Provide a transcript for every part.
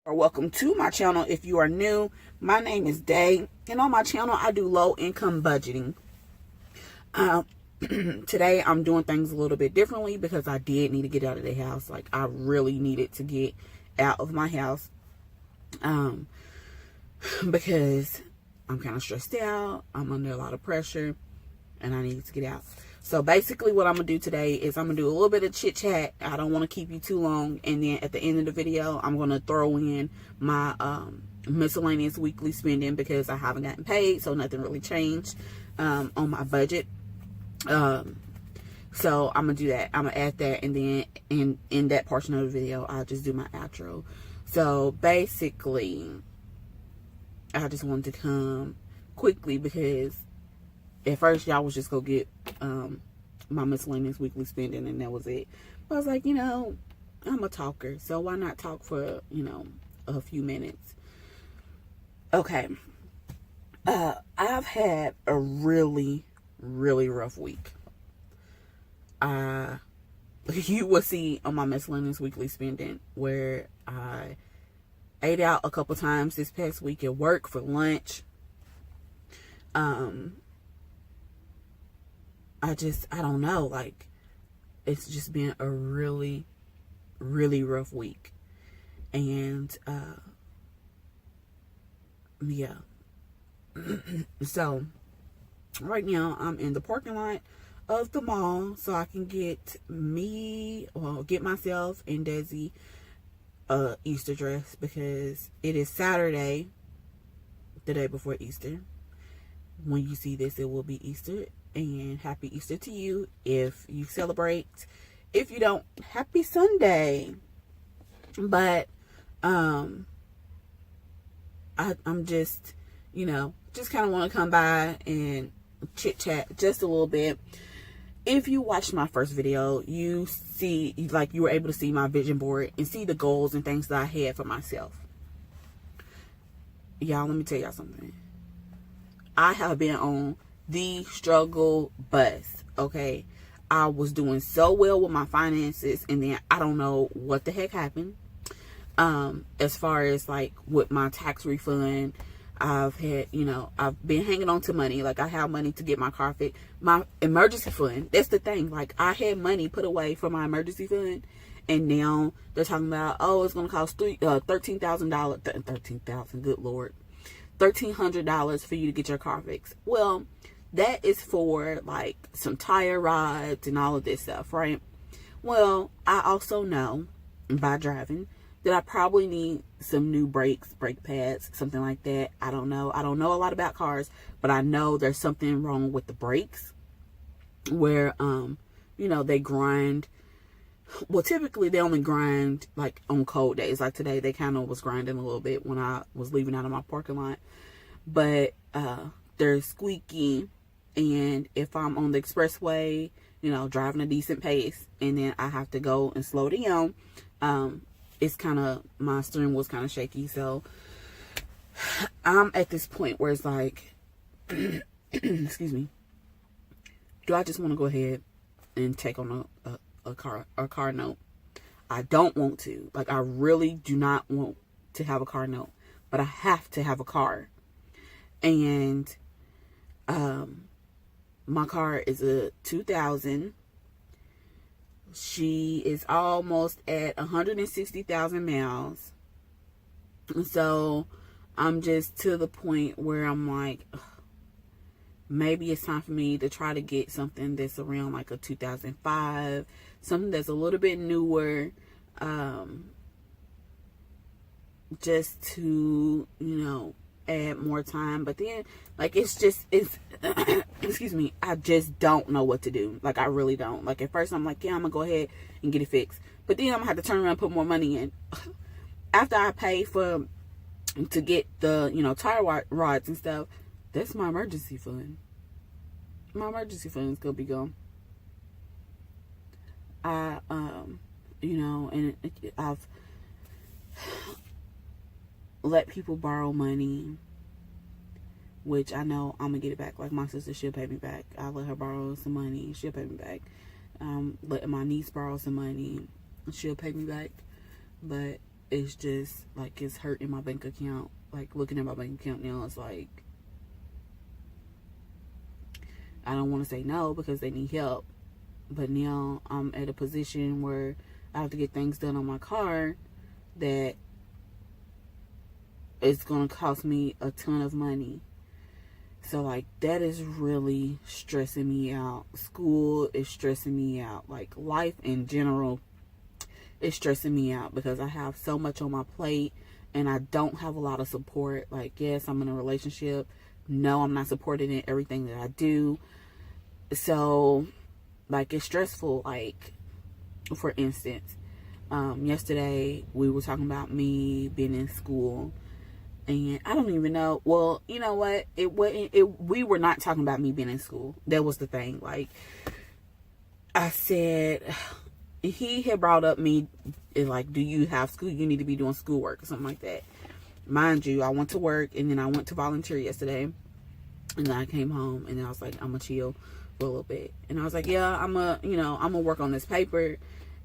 Or welcome to my channel. If you are new, my name is Day, and on my channel I do low income budgeting. Today I'm doing things a little bit differently because I did need to get out of the house. Like, I really needed to get out of my house because I'm kind of stressed out, I'm under a lot of pressure, and I needed to get out. So basically what I'm going to do today is I'm going to do a little bit of chit chat. I don't want to keep you too long. And then at the end of the video, I'm going to throw in my miscellaneous weekly spending because I haven't gotten paid. So nothing really changed on my budget. So I'm going to do that. I'm going to add that. And then in that portion of the video, I'll just do my outro. So basically, I just wanted to come quickly because at first y'all was just going to get my miscellaneous weekly spending, and that was it. But I was like, I'm a talker, so why not talk for, a few minutes? Okay. I've had a really, really rough week. You will see on my miscellaneous weekly spending where I ate out a couple times this past week at work for lunch. I don't know, like, it's just been a really, really rough week. And, yeah. So, right now, I'm in the parking lot of the mall so I can get myself and Desi a Easter dress because it is Saturday, the day before Easter. When you see this, it will be Easter. And happy Easter to you if you celebrate. If you don't, happy Sunday. But I'm just, just kind of want to come by and chit chat just a little bit. If you watched my first video, you were able to see my vision board and see the goals and things that I had for myself. Y'all, let me tell y'all something. I have been on the struggle bus, okay? I was doing so well with my finances, and then I don't know what the heck happened. As far as like with my tax refund, I've been hanging on to money. Like, I have money to get my car fixed. My emergency fund, that's the thing. Like, I had money put away for my emergency fund, and now they're talking about, it's going to cost $13,000. $13,000, good Lord. $1,300 for you to get your car fixed. Well, that is for like some tire rods and all of this stuff, right? Well, I also know by driving that I probably need some new brakes, brake pads, something like that. I don't know. I don't know a lot about cars, but I know there's something wrong with the brakes where, they grind. Well, typically they only grind like on cold days. Like today, they kind of was grinding a little bit when I was leaving out of my parking lot. But they're squeaky. And if I'm on the expressway, driving a decent pace, and then I have to go and slow down, it's kind of, my steering wheel's kind of shaky. So I'm at this point where it's like, excuse me, do I just want to go ahead and take on a car note? I don't want to. Like, I really do not want to have a car note, but I have to have a car. And my car is a 2000. She is almost at 160,000 miles. So I'm just to the point where I'm like, maybe it's time for me to try to get something that's around like a 2005, something that's a little bit newer, just to, add more time. But then, like, it's excuse me, I just don't know what to do. Like, I really don't. Like, at first I'm like, yeah, I'm gonna go ahead and get it fixed, but then I'm gonna have to turn around and put more money in after I pay to get the tire rods and stuff. That's my emergency fund. My emergency fund is gonna be gone. And I've let people borrow money, which I know I'm gonna get it back. Like, my sister, she'll pay me back. I let her borrow some money, she'll pay me back. Letting my niece borrow some money, she'll pay me back. But it's just like it's hurting my bank account. Like looking at my bank account now, it's like I don't want to say no because they need help, but now I'm at a position where I have to get things done on my car that it's going to cost me a ton of money. So like that is really stressing me out. School is stressing me out. Like life in general is stressing me out because I have so much on my plate and I don't have a lot of support. Like, yes, I'm in a relationship. No, I'm not supported in everything that I do. So like it's stressful. Like, for instance, yesterday we were talking about me being in school. And I don't even know. Well, you know what? We were not talking about me being in school. That was the thing. Like, I said, he had brought up me, like, do you have school? You need to be doing schoolwork or something like that. Mind you, I went to work and then I went to volunteer yesterday. And then I came home and then I was like, I'm going to chill for a little bit. And I was like, yeah, I'm going to work on this paper.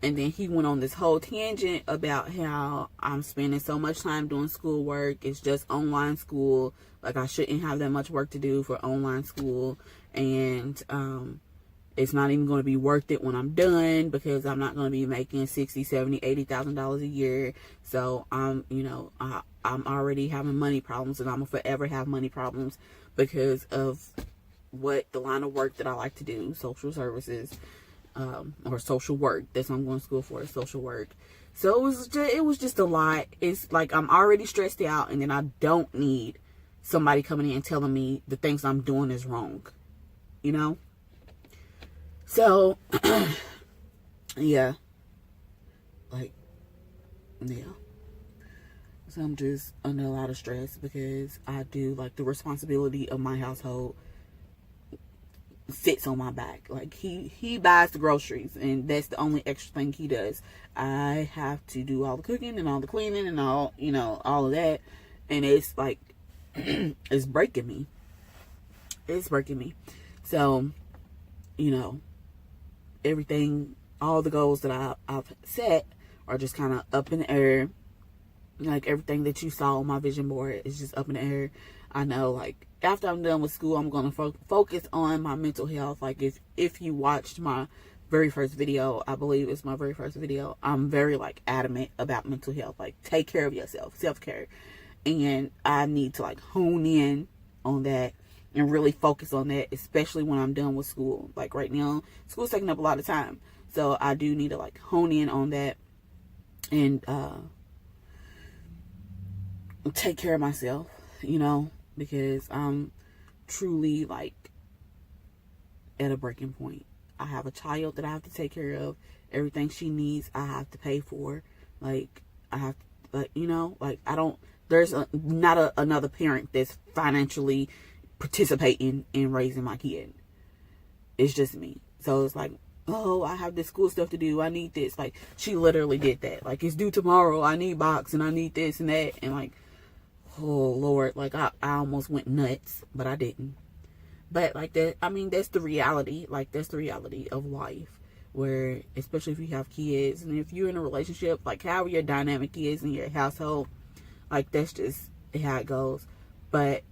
And then he went on this whole tangent about how I'm spending so much time doing schoolwork. It's just online school. Like, I shouldn't have that much work to do for online school. And it's not even going to be worth it when I'm done because I'm not going to be making $60,000, $70,000, $80,000 a year. So I'm already having money problems, and I'm going to forever have money problems because of what the line of work that I like to do, social services. Or social work. That's what I'm going to school for, social work. So it was just a lot. It's like I'm already stressed out, and then I don't need somebody coming in and telling me the things I'm doing is wrong. You know? So, yeah. Like, yeah. So I'm just under a lot of stress because I do, like, the responsibility of my household sits on my back. Like, he buys the groceries, and that's the only extra thing he does. I have to do all the cooking and all the cleaning and all of that, and it's like it's breaking me. So everything, all the goals that I've set are just kind of up in the air. Like, everything that you saw on my vision board is just up in the air. I know, like, after I'm done with school, I'm going to focus on my mental health. Like, if you watched my very first video, I believe it's my very first video, I'm very, like, adamant about mental health. Like, take care of yourself, self-care. And I need to, like, hone in on that and really focus on that, especially when I'm done with school. Like, right now, school's taking up a lot of time. So I do need to, like, hone in on that and take care of myself, because I'm truly, like, at a breaking point. I have a child that I have to take care of. Everything she needs, I have to pay for. Like, I have to, like, I don't, there's not another parent that's financially participating in raising my kid. It's just me. So it's like, oh, I have this school stuff to do. I need this. Like, she literally did that. Like, it's due tomorrow. I need box and I need this and that. And, like, oh Lord, like, I almost went nuts, but I didn't. But, like, that, I mean, that's the reality. Like, that's the reality of life, where, especially if you have kids and if you're in a relationship, like, how your dynamic is in your household, like, that's just how it goes. But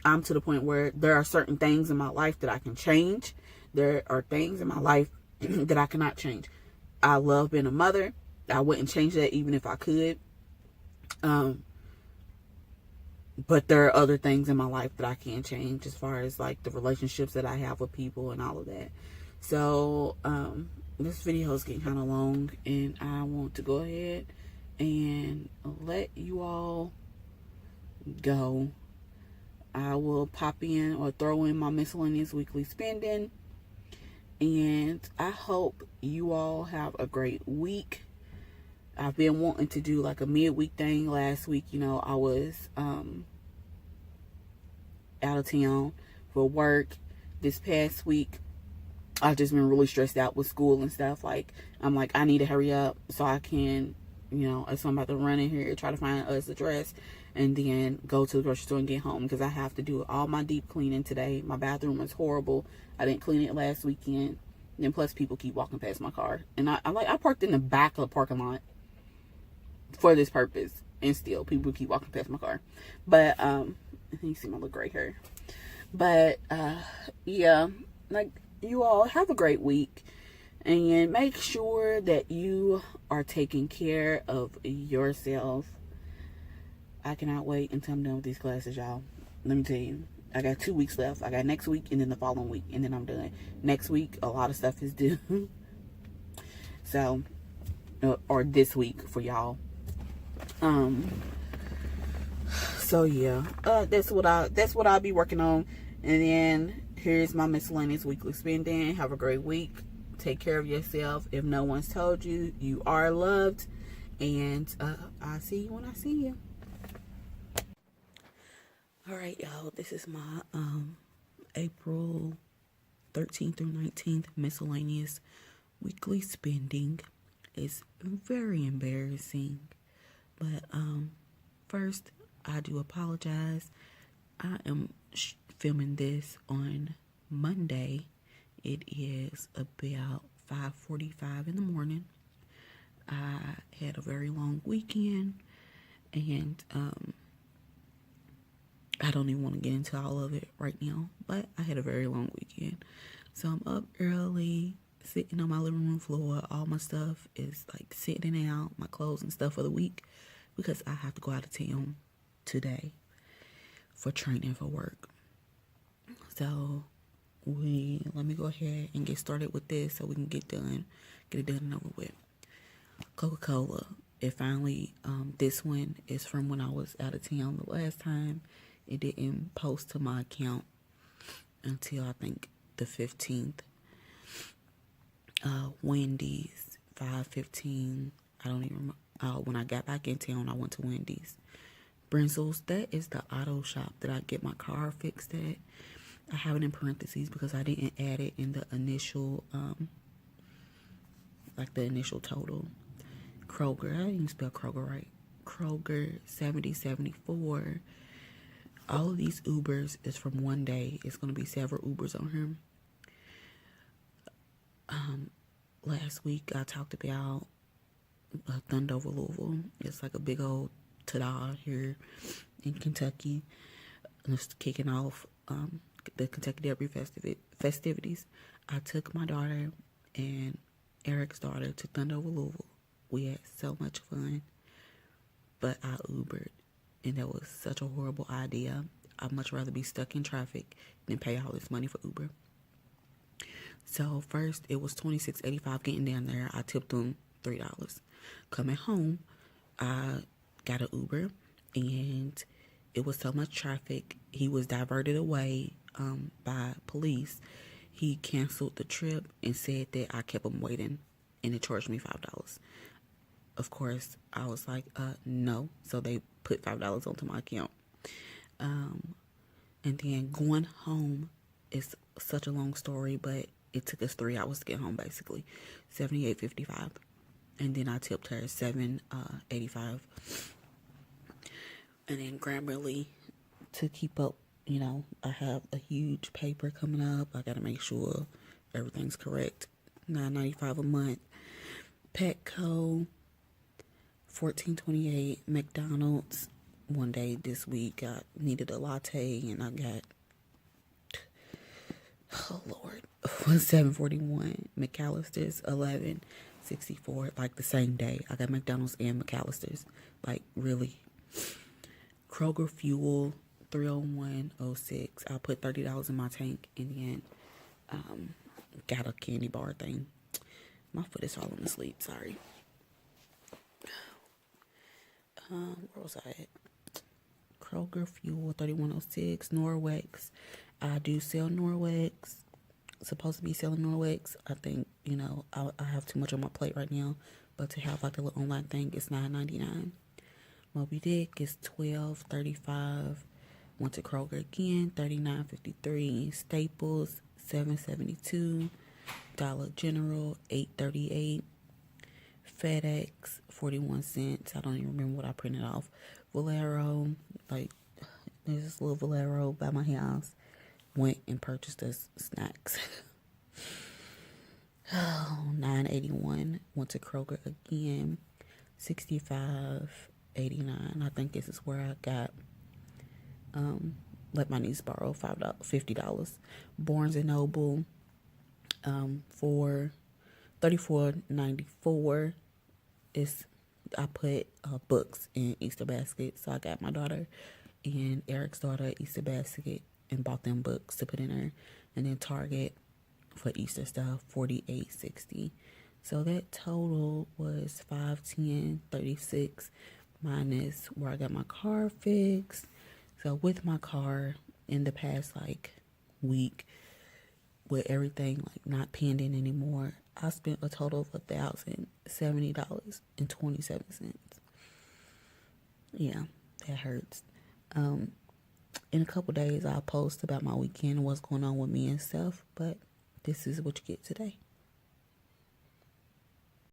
I'm to the point where there are certain things in my life that I can change. There are things in my life that I cannot change. I love being a mother. I wouldn't change that even if I could. But there are other things in my life that I can change, as far as, like, the relationships that I have with people and all of that. So, this video is getting kind of long, and I want to go ahead and let you all go. I will pop in or throw in my miscellaneous weekly spending, and I hope you all have a great week. I've been wanting to do, like, a midweek thing. Last week, I was out of town for work. This past week, I've just been really stressed out with school and stuff. Like, I'm like, I need to hurry up so I can, so I'm about to run in here, try to find us a dress, and then go to the grocery store and get home, because I have to do all my deep cleaning today. My bathroom is horrible. I didn't clean it last weekend. And plus, people keep walking past my car. And I parked in the back of the parking lot. for this purpose. And still, people keep walking past my car. But, you see my little gray hair. But, yeah, like, you all have a great week. And make sure that you are taking care of yourself. I cannot wait until I'm done with these classes, y'all. Let me tell you. I got 2 weeks left. I got next week and then the following week. And then I'm done. Next week, a lot of stuff is due. So, or this week for y'all. So yeah, that's what I'll be working on. And then here's my miscellaneous weekly spending. Have a great week. Take care of yourself. If no one's told you, you are loved. And I'll see you when I see you. All right, y'all. This is my April 13th through 19th miscellaneous weekly spending. It's very embarrassing, but first I do apologize. I am filming this on Monday. It is about 5:45 in the morning. I had a very long weekend, and I don't even want to get into all of it right now, but I had a very long weekend. So I'm up early, sitting on my living room floor. All my stuff is like sitting out, my clothes and stuff for the week, because I have to go out of town today for training for work. So let me go ahead and get started with this so we can get it done and over with. Coca-Cola. It finally, this one is from when I was out of town the last time. It didn't post to my account until I think the 15th. Wendy's, 5:15. I don't even remember. When I got back in town, I went to Wendy's. Brinzel's, that is the auto shop that I get my car fixed at. I have it in parentheses because I didn't add it in the initial, the initial total. Kroger, I didn't spell Kroger right. Kroger, 7074. All of these Ubers is from one day. It's going to be several Ubers on here. Last week I talked about Thunder over Louisville. It's like a big old ta-da here in Kentucky. Just kicking off the Kentucky Derby festivities. I took my daughter and Eric's daughter to Thunder over Louisville. We had so much fun, but I Ubered, and that was such a horrible idea. I'd much rather be stuck in traffic than pay all this money for Uber. So first, it was $26.85 getting down there. I tipped them $3. Coming home, I got an Uber, and it was so much traffic. He was diverted away by police. He canceled the trip and said that I kept him waiting, and it charged me $5. Of course, I was like, no. So they put $5 onto my account. And then going home is such a long story, but it took us 3 hours to get home, basically. $78.55. And then I tipped her $7.85. And then Grammarly, to keep up, I have a huge paper coming up. I got to make sure everything's correct. $9.95 a month. Petco, $14.28. McDonald's. One day this week I needed a latte and I got, oh Lord, $7.41. McAllister's, $11.64. Like the same day I got McDonald's and McAllister's. Like really. Kroger Fuel, $301.06. I put $30 in my tank and then got a candy bar thing. My foot is falling asleep, sorry. Where was I at? Kroger Fuel, $31.06. Norwex. I do sell Norwex. Supposed to be selling Norwex. I think, I have too much on my plate right now. But to have like a little online thing, it's $9.99. Moby Dick is $12.35. Went to Kroger again, $39.53. Staples, $7.72. Dollar General, $8.38. FedEx, 41 cents. I don't even remember what I printed off. Valero, there's this little Valero by my house. Went and purchased us snacks. $9.81. Went to Kroger again. $65.89. I think this is where I got let my niece borrow $50. Barnes and Noble for $34.94 is I put books in Easter basket. So I got my daughter and Eric's daughter Easter basket and bought them books to put in there. And then Target for Easter stuff, $48.60. So that total was $510.36 minus where I got my car fixed. So with my car in the past week, with everything not pending anymore, I spent a total of $1,070.27. Yeah, that hurts. In a couple days, I'll post about my weekend and what's going on with me and stuff. But this is what you get today.